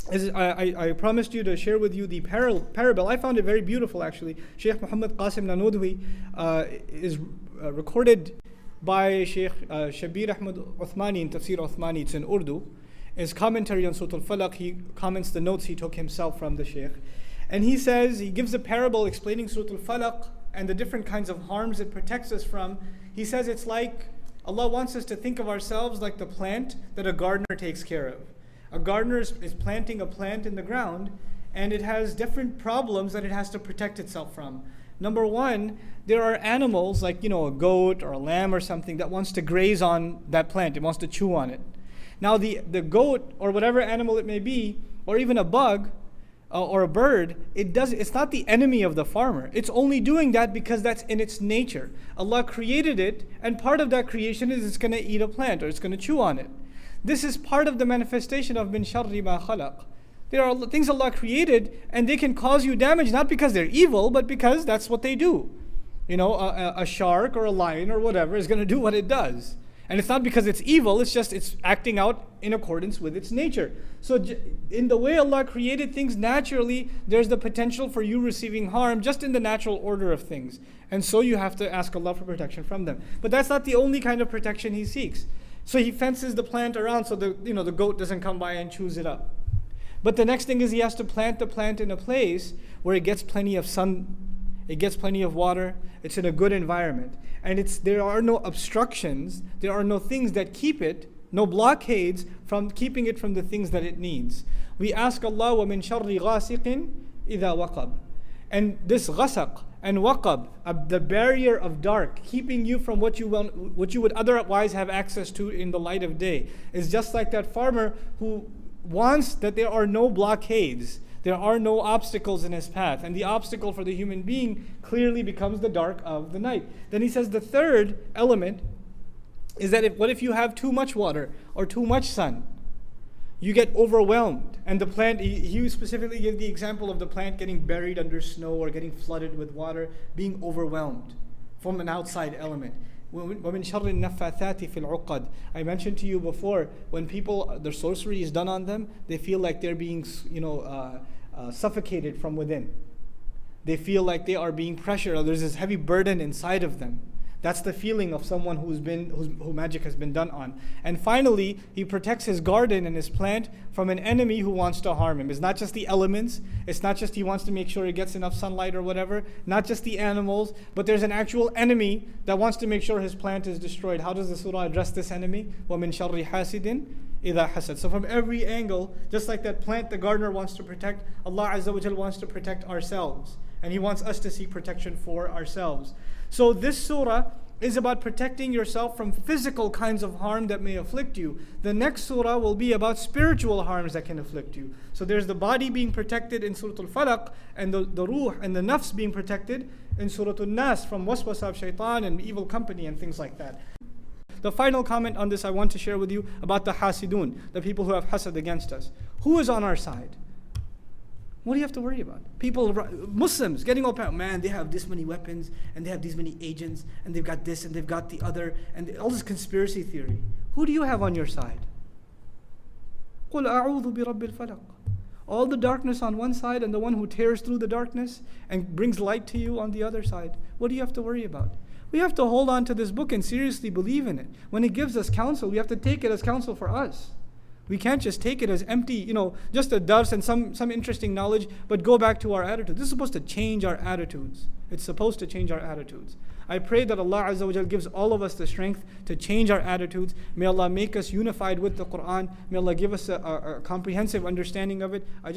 As I promised you to share with you the parable. I found it very beautiful actually. Sheikh Muhammad Qasim Nanodwi is recorded by Sheikh Shabir Ahmad Uthmani in Tafsir Uthmani. It's in Urdu. His commentary on Surah Al Falaq, he comments the notes he took himself from the Sheikh. And he says, he gives a parable explaining Surah Al Falaq and the different kinds of harms it protects us from. He says it's like Allah wants us to think of ourselves like the plant that a gardener takes care of. A gardener is planting a plant in the ground, and it has different problems that it has to protect itself from. Number one, there are animals like, a goat or a lamb or something that wants to graze on that plant. It wants to chew on it. Now the goat or whatever animal it may be, or even a bug or a bird, it's not the enemy of the farmer. It's only doing that because that's in its nature. Allah created it, and part of that creation is it's going to eat a plant or it's going to chew on it. This is part of the manifestation of min sharri ma khalaq. There are things Allah created, and they can cause you damage not because they're evil, but because that's what they do. A shark or a lion or whatever is going to do what it does. And it's not because it's evil, it's acting out in accordance with its nature. So in the way Allah created things naturally, there's the potential for you receiving harm just in the natural order of things. And so you have to ask Allah for protection from them. But that's not the only kind of protection He seeks. So He fences the plant around so the goat doesn't come by and chews it up. But the next thing is He has to plant the plant in a place where it gets plenty of sun, it gets plenty of water, it's in a good environment. And there are no obstructions, there are no things that keep it, no blockades from keeping it from the things that it needs. We ask Allah, وَمِن شَرِّ غَاسِقٍ إِذَا وَقَبْ. And this ghasaq and waqab, the barrier of dark, keeping you from what you would otherwise have access to in the light of day, is just like that farmer who wants that there are no blockades, there are no obstacles in his path. And the obstacle for the human being clearly becomes the dark of the night. Then he says the third element is that what if you have too much water or too much sun? You get overwhelmed. And the plant, he specifically gave the example of the plant getting buried under snow or getting flooded with water, being overwhelmed from an outside element. وَمِن شَرِّ النَّفَّاثَاتِ فِي الْعُقَدِ. I mentioned to you before, when people, their sorcery is done on them, they feel like they're being suffocated from within. They feel like they are being pressured, or there's this heavy burden inside of them. That's the feeling of someone who magic has been done on. And finally, he protects his garden and his plant from an enemy who wants to harm him. It's not just the elements. It's not just he wants to make sure it gets enough sunlight or whatever. Not just the animals, but there's an actual enemy that wants to make sure his plant is destroyed. How does the surah address this enemy? وَمِن شَرِّ حَاسِدٍ إِذَا حَسَدٍ. So from every angle, just like that plant the gardener wants to protect, Allah Azza wa Jal wants to protect ourselves. And He wants us to seek protection for ourselves. So this surah is about protecting yourself from physical kinds of harm that may afflict you. The next surah will be about spiritual harms that can afflict you. So there's the body being protected in Surah Al Falaq, and the ruh and the nafs being protected in Surah Al Nas from waswasa of shaitan and evil company and things like that. The final comment on this I want to share with you about the hasidun, the people who have hasad against us. Who is on our side? What do you have to worry about? People, Muslims, getting all power. Man, they have this many weapons, and they have these many agents, and they've got this, and they've got the other, and all this conspiracy theory. Who do you have on your side? قُلْ أَعُوذُ بِرَبِّ الْفَلَقِ. All the darkness on one side, and the one who tears through the darkness and brings light to you on the other side. What do you have to worry about? We have to hold on to this book and seriously believe in it. When it gives us counsel, we have to take it as counsel for us. We can't just take it as empty, just a dust and some interesting knowledge, but go back to our attitude. This is supposed to change our attitudes. It's supposed to change our attitudes. I pray that Allah Azza wa Jal gives all of us the strength to change our attitudes. May Allah make us unified with the Quran. May Allah give us a comprehensive understanding of it.